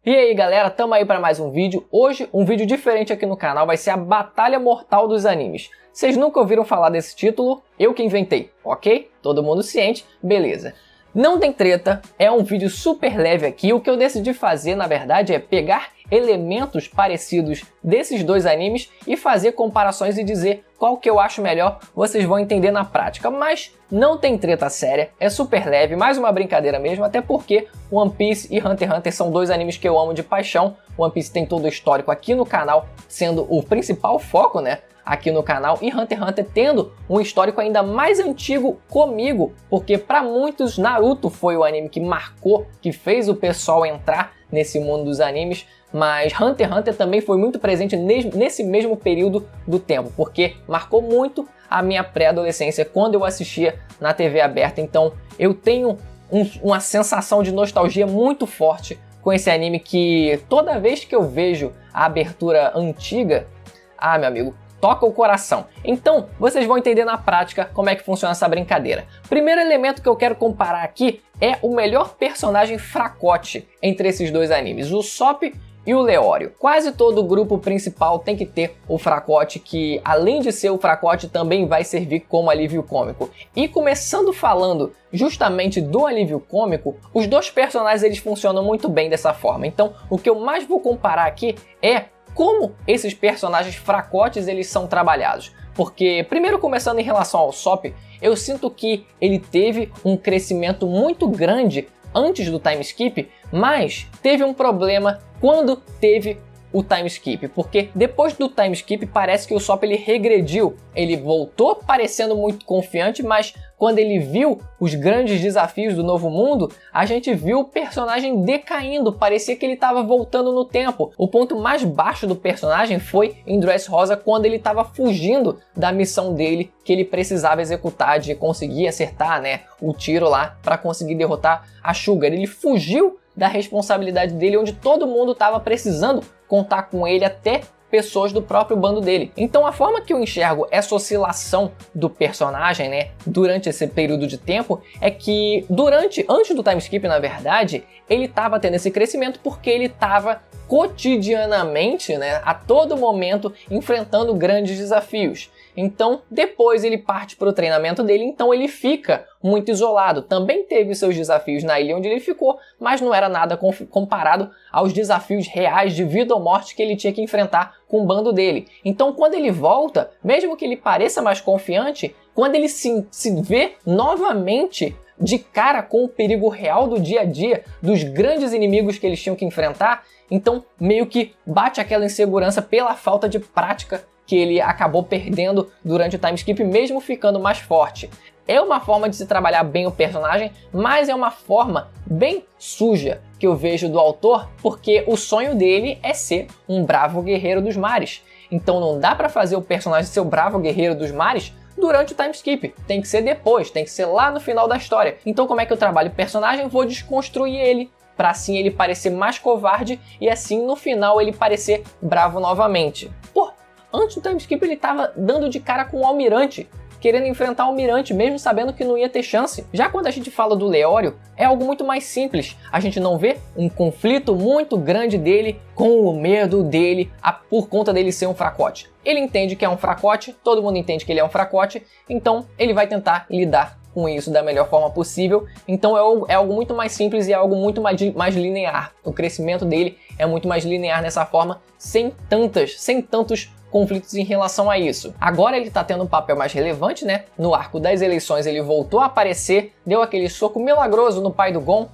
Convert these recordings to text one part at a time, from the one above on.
E aí galera, tamo aí para mais um vídeo. Hoje um vídeo diferente aqui no canal, vai ser a Batalha Mortal dos Animes. Vocês nunca ouviram falar desse título? Eu que inventei, ok? Todo mundo ciente? Beleza. Não tem treta, é um vídeo super leve aqui. O que eu decidi fazer, na verdade, é pegar elementos parecidos desses dois animes e fazer comparações e dizer qual que eu acho melhor. Vocês vão entender na prática, mas não tem treta séria, é super leve, mais uma brincadeira mesmo, até porque One Piece e Hunter x Hunter são dois animes que eu amo de paixão. One Piece tem todo o histórico aqui no canal, sendo o principal foco, né, aqui no canal, e Hunter x Hunter tendo um histórico ainda mais antigo comigo, porque para muitos Naruto foi o anime que marcou, que fez o pessoal entrar nesse mundo dos animes, mas Hunter x Hunter também foi muito presente nesse mesmo período do tempo, porque marcou muito a minha pré-adolescência quando eu assistia na TV aberta. Então eu tenho uma sensação de nostalgia muito forte com esse anime, que toda vez que eu vejo a abertura antiga, meu amigo, toca o coração. Então, vocês vão entender na prática como é que funciona essa brincadeira. Primeiro elemento que eu quero comparar aqui é o melhor personagem fracote entre esses dois animes, o Usopp e o Leório. Quase todo o grupo principal tem que ter o fracote, que além de ser o fracote também vai servir como alívio cômico. E começando falando justamente do alívio cômico, os dois personagens eles funcionam muito bem dessa forma. Então, o que eu mais vou comparar aqui é como esses personagens fracotes eles são trabalhados. Porque, primeiro começando em relação ao Usopp, eu sinto que ele teve um crescimento muito grande antes do time skip, mas teve um problema quando teve o time skip, porque depois do time skip parece que o Usopp ele regrediu, ele voltou parecendo muito confiante, mas quando ele viu os grandes desafios do novo mundo, a gente viu o personagem decaindo, parecia que ele estava voltando no tempo. O ponto mais baixo do personagem foi em Dressrosa, quando ele estava fugindo da missão dele, que ele precisava executar, de conseguir acertar, né, o tiro lá para conseguir derrotar a Sugar. Ele fugiu da responsabilidade dele, onde todo mundo estava precisando contar com ele, até pessoas do próprio bando dele. Então a forma que eu enxergo essa oscilação do personagem, né, durante esse período de tempo, é que antes do time skip, na verdade, ele estava tendo esse crescimento porque ele estava cotidianamente, né, a todo momento enfrentando grandes desafios. Então depois ele parte para o treinamento dele, então ele fica muito isolado. Também teve seus desafios na ilha onde ele ficou, mas não era nada comparado aos desafios reais de vida ou morte que ele tinha que enfrentar com o bando dele. Então quando ele volta, mesmo que ele pareça mais confiante, quando ele se vê novamente de cara com o perigo real do dia a dia, dos grandes inimigos que eles tinham que enfrentar, então meio que bate aquela insegurança pela falta de prática que ele acabou perdendo durante o time skip, mesmo ficando mais forte. É uma forma de se trabalhar bem o personagem, mas é uma forma bem suja que eu vejo do autor, porque o sonho dele é ser um bravo guerreiro dos mares. Então não dá pra fazer o personagem ser o bravo guerreiro dos mares durante o time skip, tem que ser depois, tem que ser lá no final da história. Então como é que eu trabalho o personagem? Vou desconstruir ele, para assim ele parecer mais covarde e assim no final ele parecer bravo novamente. Pô, antes do time skip ele tava dando de cara com o Almirante, querendo enfrentar o Almirante, mesmo sabendo que não ia ter chance. Já quando a gente fala do Leório, é algo muito mais simples. A gente não vê um conflito muito grande dele com o medo dele por conta dele ser um fracote. Ele entende que é um fracote, todo mundo entende que ele é um fracote, então ele vai tentar lidar com isso da melhor forma possível. Então é algo muito mais simples e é algo muito mais linear. O crescimento dele é muito mais linear nessa forma, sem tantos conflitos em relação a isso. Agora ele tá tendo um papel mais relevante, né? No arco das eleições ele voltou a aparecer, deu aquele soco milagroso no pai do Gon.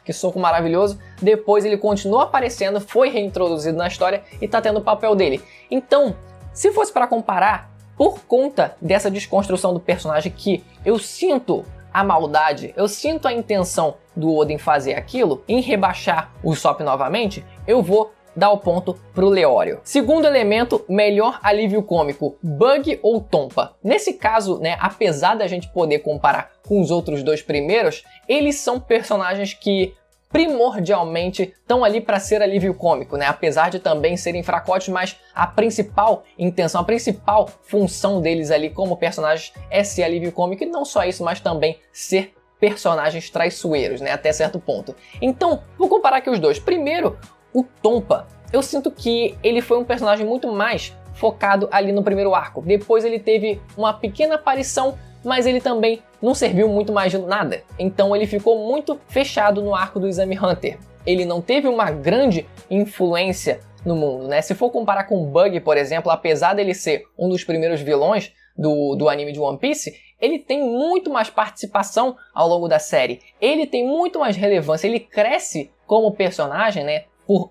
Que soco maravilhoso. Depois ele continuou aparecendo, foi reintroduzido na história e tá tendo o papel dele. Então, se fosse para comparar, por conta dessa desconstrução do personagem, que eu sinto a maldade, eu sinto a intenção do Oden fazer aquilo, em rebaixar o Usopp novamente, eu vou dar o ponto pro Leório. Segundo elemento, melhor alívio cômico, Bug ou Tompa. Nesse caso, né, apesar da gente poder comparar com os outros dois primeiros, eles são personagens que primordialmente estão ali para ser alívio cômico, né? Apesar de também serem fracotes, mas a principal intenção, a principal função deles ali como personagens é ser alívio cômico, e não só isso, mas também ser personagens traiçoeiros, né? Até certo ponto. Então, vou comparar aqui os dois. Primeiro, O Tompa, eu sinto que ele foi um personagem muito mais focado ali no primeiro arco. Depois ele teve uma pequena aparição, mas ele também não serviu muito mais de nada. Então ele ficou muito fechado no arco do Exame Hunter. Ele não teve uma grande influência no mundo, né? Se for comparar com o Bug, por exemplo, apesar dele ser um dos primeiros vilões do anime de One Piece, ele tem muito mais participação ao longo da série. Ele tem muito mais relevância, ele cresce como personagem, né?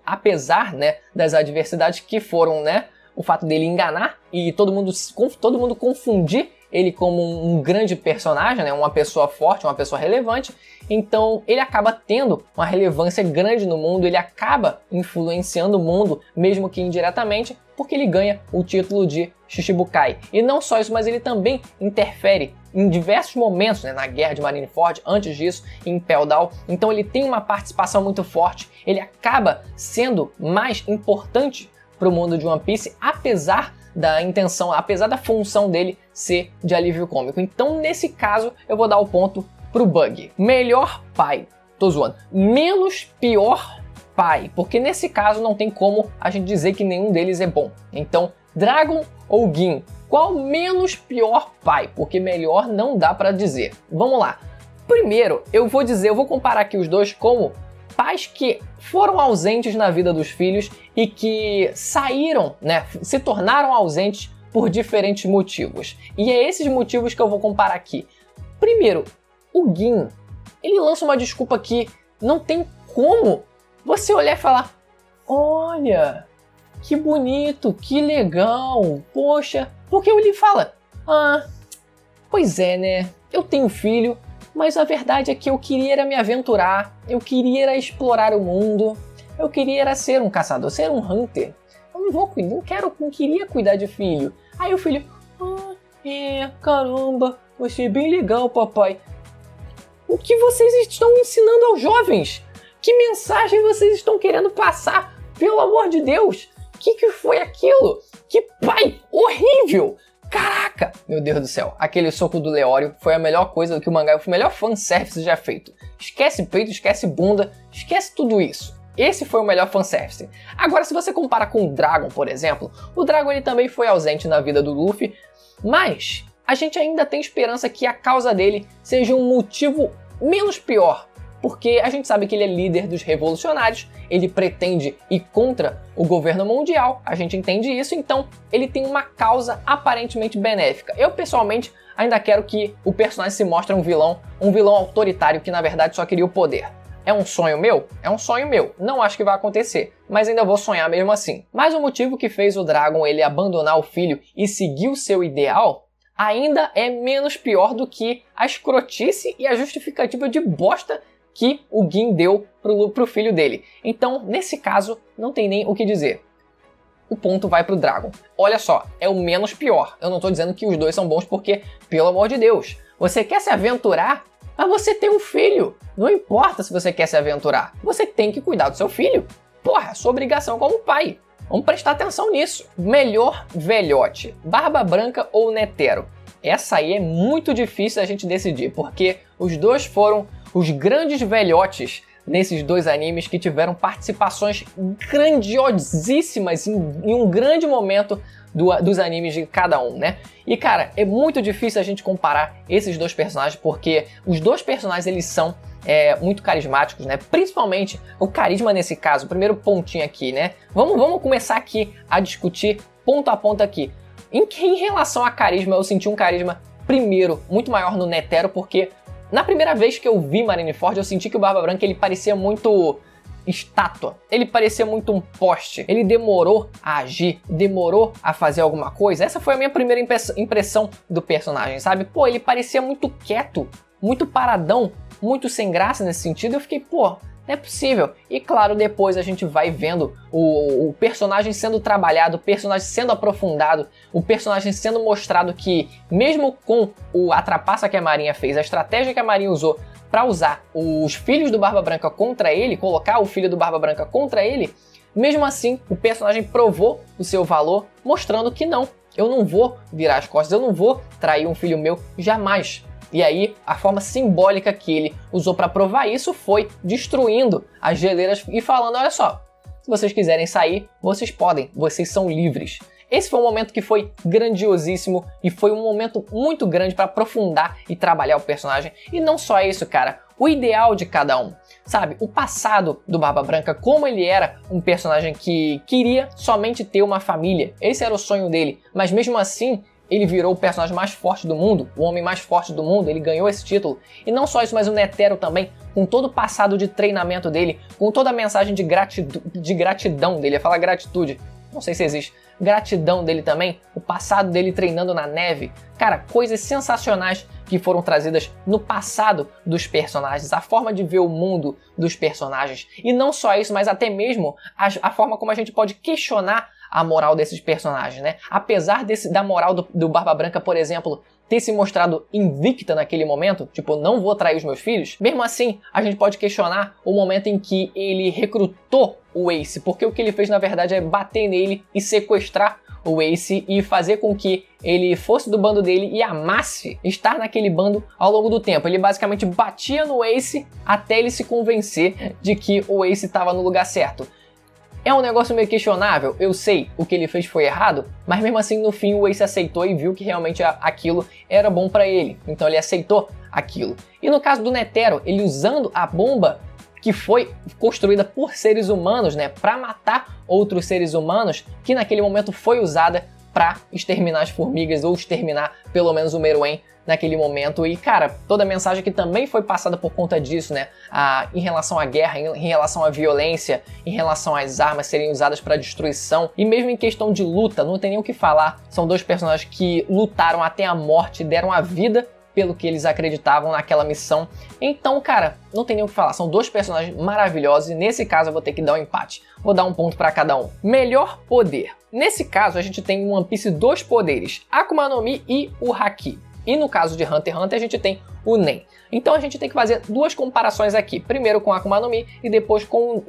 Apesar, né, das adversidades que foram, né, o fato dele enganar e todo mundo confundir ele como um grande personagem, né, uma pessoa forte, uma pessoa relevante. Então ele acaba tendo uma relevância grande no mundo, ele acaba influenciando o mundo, mesmo que indiretamente, porque ele ganha o título de Shichibukai. E não só isso, mas ele também interfere em diversos momentos, né, na guerra de Marineford, antes disso, em Impel Down. Então ele tem uma participação muito forte, ele acaba sendo mais importante para o mundo de One Piece, apesar da função dele ser de alívio cômico. Então nesse caso eu vou dar o ponto pro Bug. Melhor pai, tô zoando, menos pior pai, porque nesse caso não tem como a gente dizer que nenhum deles é bom. Então, Dragon ou Gin, qual menos pior pai? Porque melhor não dá pra dizer. Vamos lá. Primeiro, eu vou comparar aqui os dois como pais que foram ausentes na vida dos filhos e que saíram, né, se tornaram ausentes por diferentes motivos. E é esses motivos que eu vou comparar aqui. Primeiro, o Gin, ele lança uma desculpa que não tem como você olhar e falar: olha, que bonito, que legal, poxa. Porque ele fala: ah, pois é, né, eu tenho filho, mas a verdade é que eu queria era me aventurar, eu queria era explorar o mundo, eu queria era ser um caçador, ser um hunter. Eu não queria cuidar de filho. Aí o filho: caramba, achei bem legal, papai. O que vocês estão ensinando aos jovens? Que mensagem vocês estão querendo passar? Pelo amor de Deus! Que foi aquilo? Que pai horrível! Caraca! Meu Deus do céu, aquele soco do Leório foi a melhor coisa do que o mangá, foi o melhor fanservice já feito. Esquece peito, esquece bunda, esquece tudo isso. Esse foi o melhor fanservice. Agora, se você compara com o Dragon, por exemplo, o Dragon ele também foi ausente na vida do Luffy, mas a gente ainda tem esperança que a causa dele seja um motivo menos pior, porque a gente sabe que ele é líder dos revolucionários, ele pretende ir contra o governo mundial, a gente entende isso, então ele tem uma causa aparentemente benéfica. Eu, pessoalmente, ainda quero que o personagem se mostre um vilão autoritário que, na verdade, só queria o poder. É um sonho meu? É um sonho meu. Não acho que vai acontecer, mas ainda vou sonhar mesmo assim. Mas o motivo que fez o Dragon ele abandonar o filho e seguir o seu ideal ainda é menos pior do que a escrotice e a justificativa de bosta que o Gin deu pro filho dele. Então, nesse caso, não tem nem o que dizer. O ponto vai pro Dragon. Olha só, é o menos pior. Eu não tô dizendo que os dois são bons porque, pelo amor de Deus, você quer se aventurar, mas você tem um filho. Não importa se você quer se aventurar, você tem que cuidar do seu filho. Porra, é sua obrigação como pai. Vamos prestar atenção nisso. Melhor velhote, Barba Branca ou Netero? Essa aí é muito difícil a gente decidir, porque os dois foram os grandes velhotes nesses dois animes que tiveram participações grandiosíssimas em um grande momento dos animes de cada um, né? E cara, é muito difícil a gente comparar esses dois personagens, porque os dois personagens eles são muito carismáticos, né? Principalmente o carisma nesse caso, o primeiro pontinho aqui, né? Vamos começar aqui a discutir ponto a ponto aqui. Em relação a carisma, eu senti um carisma, primeiro, muito maior no Netero, porque na primeira vez que eu vi Marineford, eu senti que o Barba Branca ele parecia muito estátua, ele parecia muito um poste, ele demorou a agir, demorou a fazer alguma coisa. Essa foi a minha primeira impressão do personagem, sabe? Pô, ele parecia muito quieto, muito paradão, muito sem graça nesse sentido. Eu fiquei, pô, não é possível. E claro, depois a gente vai vendo o personagem sendo trabalhado, o personagem sendo aprofundado, o personagem sendo mostrado que, mesmo com a trapaça que a Marinha fez, a estratégia que a Marinha usou para usar os filhos do Barba Branca contra ele, colocar o filho do Barba Branca contra ele, mesmo assim, o personagem provou o seu valor, mostrando que não, eu não vou virar as costas, eu não vou trair um filho meu, jamais. E aí, a forma simbólica que ele usou para provar isso foi destruindo as geleiras e falando, olha só, Se vocês quiserem sair, vocês podem, vocês são livres. Esse foi um momento que foi grandiosíssimo e foi um momento muito grande para aprofundar e trabalhar o personagem. E não só isso, cara, o ideal de cada um. Sabe, o passado do Barba Branca, como ele era um personagem que queria somente ter uma família. Esse era o sonho dele, mas mesmo assim, ele virou o personagem mais forte do mundo, o homem mais forte do mundo, ele ganhou esse título. E não só isso, mas o Netero também, com todo o passado de treinamento dele, com toda a mensagem de gratidão dele, ia falar gratitude, não sei se existe, gratidão dele também, o passado dele treinando na neve. Cara, coisas sensacionais que foram trazidas no passado dos personagens, a forma de ver o mundo dos personagens. E não só isso, mas até mesmo a forma como a gente pode questionar a moral desses personagens, né? Apesar da moral do Barba Branca, por exemplo, ter se mostrado invicta naquele momento, tipo, não vou trair os meus filhos, mesmo assim, a gente pode questionar o momento em que ele recrutou o Ace, porque o que ele fez, na verdade, é bater nele e sequestrar o Ace e fazer com que ele fosse do bando dele e amasse estar naquele bando ao longo do tempo. Ele basicamente batia no Ace até ele se convencer de que o Ace estava no lugar certo. É um negócio meio questionável, eu sei, o que ele fez foi errado, mas mesmo assim no fim o Ace aceitou e viu que realmente aquilo era bom pra ele, então ele aceitou aquilo. E no caso do Netero, ele usando a bomba que foi construída por seres humanos, né, pra matar outros seres humanos, que naquele momento foi usada pra exterminar as formigas ou exterminar pelo menos o Meruem naquele momento. E cara, toda a mensagem que também foi passada por conta disso, né, em relação à guerra, em relação à violência, em relação às armas serem usadas para destruição, e mesmo em questão de luta, não tem nem o que falar, são dois personagens que lutaram até a morte, deram a vida pelo que eles acreditavam naquela missão. Então, cara, não tem nem o que falar, são dois personagens maravilhosos e nesse caso eu vou ter que dar um empate, vou dar um ponto para cada um. Melhor poder. Nesse caso a gente tem em One Piece dois poderes, Akuma no Mi e o Haki. E no caso de Hunter x Hunter a gente tem o Nen. Então a gente tem que fazer duas comparações aqui. Primeiro com a Akuma no Mi e depois com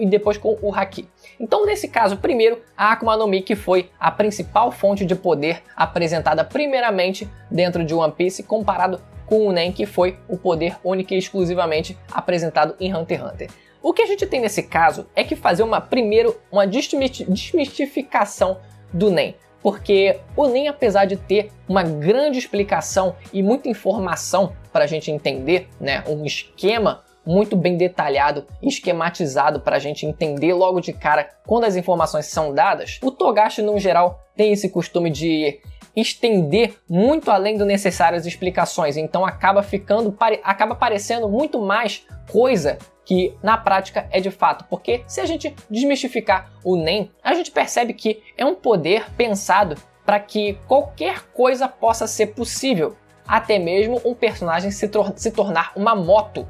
o Haki. Então nesse caso, primeiro a Akuma no Mi, que foi a principal fonte de poder apresentada primeiramente dentro de One Piece, comparado com o Nen, que foi o poder único e exclusivamente apresentado em Hunter x Hunter. O que a gente tem nesse caso é que fazer primeiro uma desmistificação do Nen. Porque o Nen, apesar de ter uma grande explicação e muita informação para a gente entender, né, um esquema muito bem detalhado, esquematizado para a gente entender logo de cara quando as informações são dadas, o Togashi, no geral, tem esse costume de estender muito além do necessário as explicações, então acaba parecendo muito mais coisa que na prática é de fato, porque se a gente desmistificar o Nen, a gente percebe que é um poder pensado para que qualquer coisa possa ser possível, até mesmo um personagem se tornar uma moto.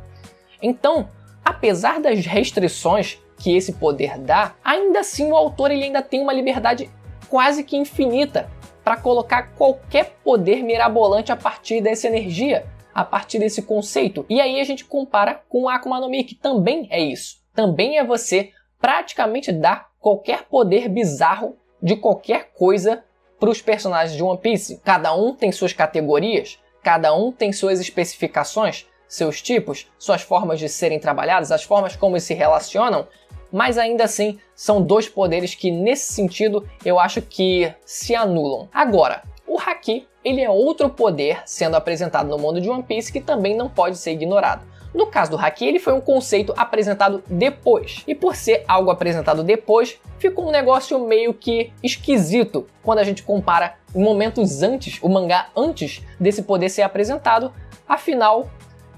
Então, apesar das restrições que esse poder dá, ainda assim o autor ele ainda tem uma liberdade quase que infinita para colocar qualquer poder mirabolante a partir dessa energia, a partir desse conceito. E aí a gente compara com o Akuma no Mi, que também é isso. Também é você praticamente dar qualquer poder bizarro de qualquer coisa para os personagens de One Piece. Cada um tem suas categorias, cada um tem suas especificações, seus tipos, suas formas de serem trabalhadas, as formas como eles se relacionam, mas ainda assim são dois poderes que nesse sentido eu acho que se anulam. Agora, o Haki, ele é outro poder sendo apresentado no mundo de One Piece que também não pode ser ignorado. No caso do Haki, ele foi um conceito apresentado depois. E por ser algo apresentado depois, ficou um negócio meio que esquisito quando a gente compara em momentos antes, o mangá antes desse poder ser apresentado. Afinal,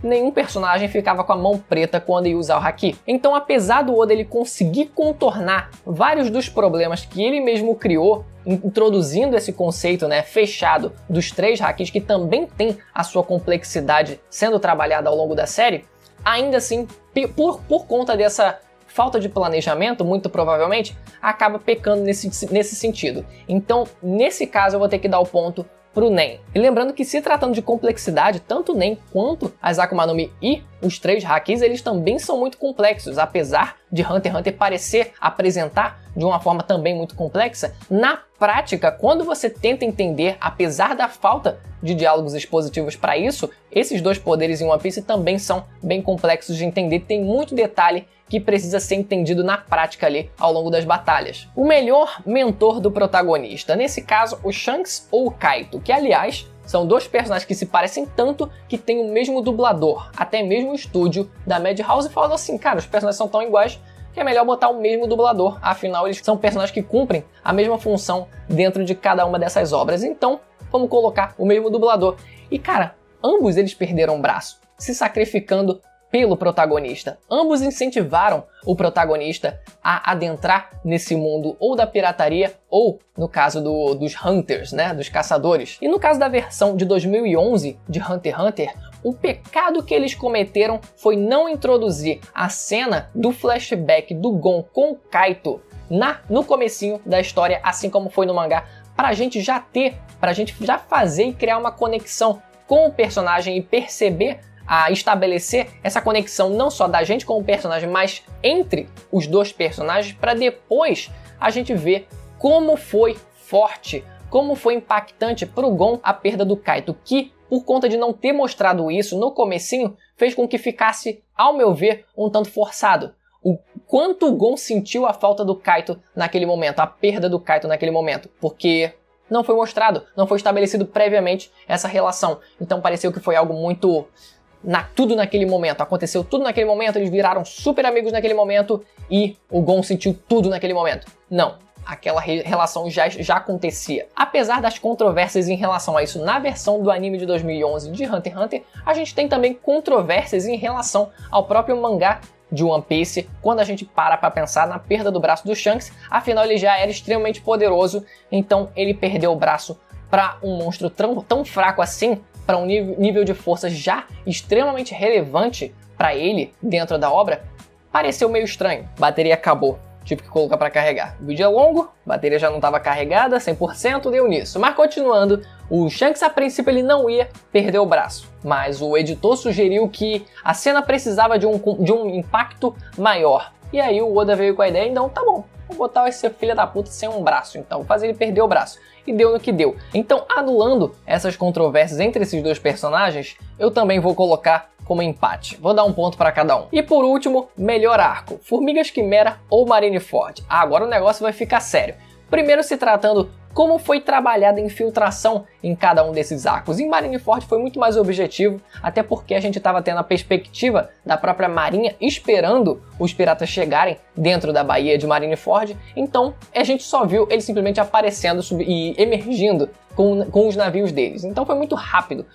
nenhum personagem ficava com a mão preta quando ia usar o Haki. Então, apesar do Oda ele conseguir contornar vários dos problemas que ele mesmo criou, introduzindo esse conceito, né, fechado dos três Hakis, que também tem a sua complexidade sendo trabalhada ao longo da série, ainda assim, por conta dessa falta de planejamento, muito provavelmente, acaba pecando nesse sentido. Então, nesse caso, eu vou ter que dar o ponto pro Nen. E lembrando que se tratando de complexidade, tanto o Nen quanto as Akuma no Mi e os três Hakis, eles também são muito complexos, apesar de Hunter x Hunter apresentar de uma forma também muito complexa, na prática, quando você tenta entender, apesar da falta de diálogos expositivos para isso, esses dois poderes em One Piece também são bem complexos de entender, tem muito detalhe que precisa ser entendido na prática ali ao longo das batalhas. O melhor mentor do protagonista, nesse caso o Shanks ou o Kaito, que aliás são dois personagens que se parecem tanto que têm o mesmo dublador. Até mesmo o estúdio da Madhouse falou assim, cara, os personagens são tão iguais que é melhor botar o mesmo dublador, afinal eles são personagens que cumprem a mesma função dentro de cada uma dessas obras, então vamos colocar o mesmo dublador. E cara, ambos eles perderam o braço, se sacrificando pelo protagonista. Ambos incentivaram o protagonista a adentrar nesse mundo ou da pirataria ou, no caso dos Hunters, né, dos caçadores. E no caso da versão de 2011 de Hunter x Hunter, o pecado que eles cometeram foi não introduzir a cena do flashback do Gon com o Kaito no comecinho da história, assim como foi no mangá, pra gente já fazer e criar uma conexão com o personagem e perceber a estabelecer essa conexão não só da gente com o personagem, mas entre os dois personagens, para depois a gente ver como foi forte, como foi impactante para o Gon a perda do Kaito, que por conta de não ter mostrado isso no comecinho, fez com que ficasse, ao meu ver, um tanto forçado. O quanto o Gon sentiu a falta do Kaito naquele momento, a perda do Kaito naquele momento, porque não foi mostrado, não foi estabelecido previamente essa relação, então pareceu que foi algo muito tudo naquele momento, aconteceu tudo naquele momento, eles viraram super amigos naquele momento e o Gon sentiu tudo naquele momento. Não, aquela relação já acontecia. Apesar das controvérsias em relação a isso na versão do anime de 2011 de Hunter x Hunter, a gente tem também controvérsias em relação ao próprio mangá de One Piece, quando a gente para pensar na perda do braço do Shanks, afinal ele já era extremamente poderoso, então ele perdeu o braço para um monstro tão fraco assim, para um nível de força já extremamente relevante para ele dentro da obra, pareceu meio estranho. Bateria acabou, tive que colocar para carregar. O vídeo é longo, bateria já não estava carregada, 100%, deu nisso. Mas continuando, o Shanks a princípio ele não ia perder o braço, mas o editor sugeriu que a cena precisava de um impacto maior. E aí o Oda veio com a ideia, então tá bom, vou botar esse filho da puta sem um braço, então vou fazer ele perder o braço. E deu no que deu. Então, anulando essas controvérsias entre esses dois personagens, eu também vou colocar como empate. Vou dar um ponto para cada um. E por último, melhor arco: Formigas Quimera ou Marineford? Agora o negócio vai ficar sério. Primeiro se tratando como foi trabalhada a infiltração em cada um desses arcos. Em Marineford foi muito mais objetivo, até porque a gente estava tendo a perspectiva da própria marinha esperando os piratas chegarem dentro da baía de Marineford, então a gente só viu eles simplesmente aparecendo e emergindo com os navios deles. Então foi muito rápido,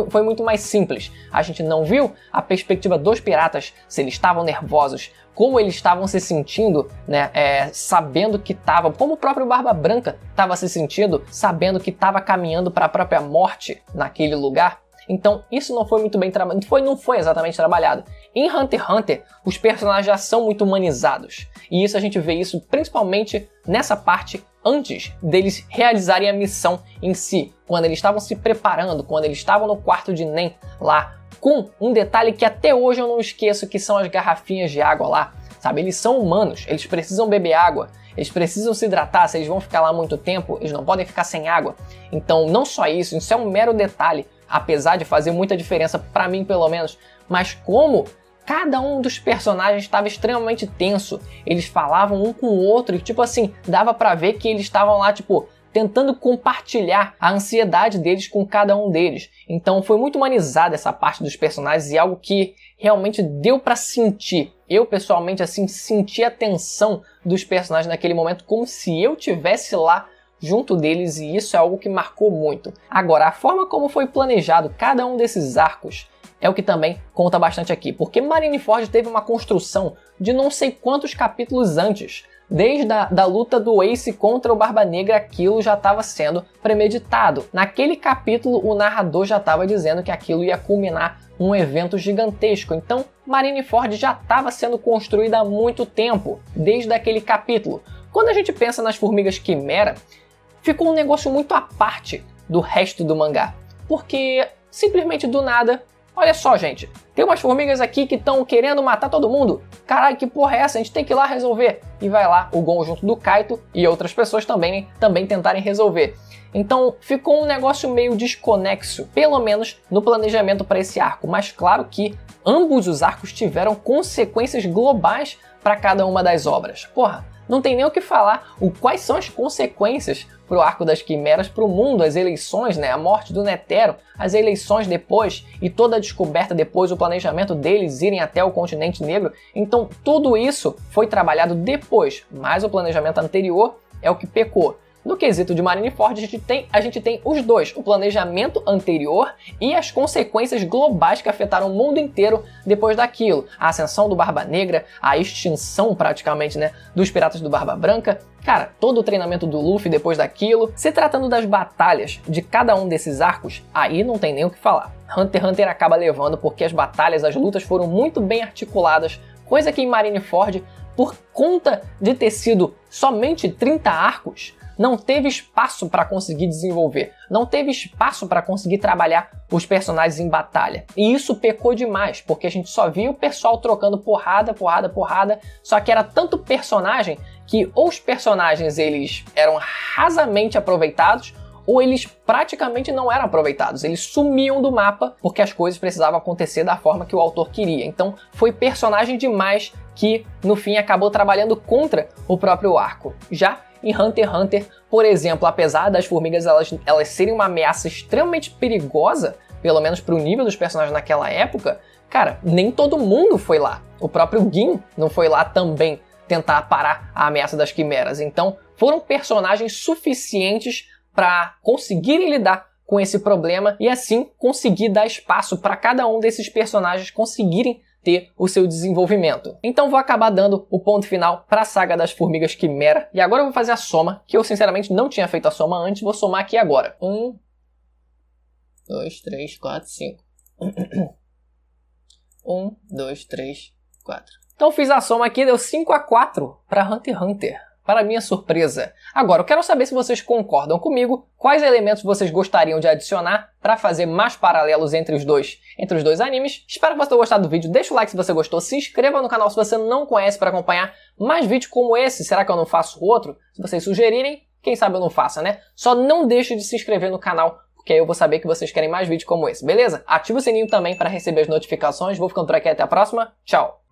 foi muito mais simples. A gente não viu a perspectiva dos piratas, se eles estavam nervosos, como eles estavam se sentindo, né, sabendo que estavam, como o próprio Barba Branca estava se sentindo, sabendo que estava caminhando para a própria morte naquele lugar. Então isso não foi muito bem trabalhado, não foi exatamente trabalhado. Em Hunter x Hunter, os personagens já são muito humanizados, e isso a gente vê isso principalmente nessa parte antes deles realizarem a missão em si, quando eles estavam se preparando, quando eles estavam no quarto de Nen lá, com um detalhe que até hoje eu não esqueço, que são as garrafinhas de água lá, sabe? Eles são humanos, eles precisam beber água, eles precisam se hidratar, se eles vão ficar lá muito tempo, eles não podem ficar sem água. Então não só isso é um mero detalhe, apesar de fazer muita diferença para mim pelo menos, mas como cada um dos personagens estava extremamente tenso, eles falavam um com o outro e tipo assim, dava pra ver que eles estavam lá tipo tentando compartilhar a ansiedade deles com cada um deles. Então foi muito humanizada essa parte dos personagens e algo que realmente deu pra sentir. Eu pessoalmente assim senti a tensão dos personagens naquele momento como se eu tivesse lá junto deles, e isso é algo que marcou muito. Agora, a forma como foi planejado cada um desses arcos é o que também conta bastante aqui, porque Marineford teve uma construção de não sei quantos capítulos antes. Desde a luta do Ace contra o Barba Negra, aquilo já estava sendo premeditado. Naquele capítulo, o narrador já estava dizendo que aquilo ia culminar num evento gigantesco. Então, Marineford já estava sendo construída há muito tempo, desde aquele capítulo. Quando a gente pensa nas Formigas Quimera, ficou um negócio muito à parte do resto do mangá, porque simplesmente do nada Olha só, gente, tem umas formigas aqui que estão querendo matar todo mundo. Caralho, que porra é essa? A gente tem que ir lá resolver. E vai lá o Gon junto do Kaito e outras pessoas também tentarem resolver. Então ficou um negócio meio desconexo, pelo menos no planejamento para esse arco. Mas claro que ambos os arcos tiveram consequências globais para cada uma das obras. Porra, não tem nem o que falar. Quais são as consequências pro arco das quimeras, pro mundo, as eleições, né? A morte do Netero, as eleições depois e toda a descoberta depois, o planejamento deles irem até o continente negro. Então tudo isso foi trabalhado depois, mas o planejamento anterior é o que pecou. No quesito de Marineford, a gente tem os dois, o planejamento anterior e as consequências globais que afetaram o mundo inteiro depois daquilo. A ascensão do Barba Negra, a extinção praticamente, né, dos Piratas do Barba Branca. Cara, todo o treinamento do Luffy depois daquilo. Se tratando das batalhas de cada um desses arcos, aí não tem nem o que falar. Hunter x Hunter acaba levando porque as batalhas, as lutas foram muito bem articuladas, coisa que em Marineford, por conta de ter sido somente 30 arcos, não teve espaço para conseguir desenvolver, não teve espaço para conseguir trabalhar os personagens em batalha. E isso pecou demais, porque a gente só via o pessoal trocando porrada, só que era tanto personagem que ou os personagens eles eram rasamente aproveitados, ou eles praticamente não eram aproveitados, eles sumiam do mapa porque as coisas precisavam acontecer da forma que o autor queria. Então foi personagem demais que no fim acabou trabalhando contra o próprio arco. Já em Hunter x Hunter, por exemplo, apesar das formigas elas serem uma ameaça extremamente perigosa, pelo menos para o nível dos personagens naquela época, cara, nem todo mundo foi lá. O próprio Gin não foi lá também tentar parar a ameaça das quimeras. Então foram personagens suficientes para conseguirem lidar com esse problema e assim conseguir dar espaço para cada um desses personagens conseguirem ter o seu desenvolvimento. Então vou acabar dando o ponto final para a saga das formigas quimera. E agora eu vou fazer a soma, que eu sinceramente não tinha feito a soma antes, vou somar aqui agora. 1, 2, 3, 4, 5. 1, 2, 3, 4. Então fiz a soma aqui, deu 5-4 para Hunter x Hunter. Para minha surpresa. Agora, eu quero saber se vocês concordam comigo, quais elementos vocês gostariam de adicionar para fazer mais paralelos entre os dois animes. Espero que você tenha gostado do vídeo, deixa o like se você gostou, se inscreva no canal se você não conhece para acompanhar mais vídeos como esse. Será que eu não faço outro? Se vocês sugerirem, quem sabe eu não faça, né? Só não deixe de se inscrever no canal, porque aí eu vou saber que vocês querem mais vídeos como esse, beleza? Ativa o sininho também para receber as notificações. Vou ficando por aqui, até a próxima. Tchau!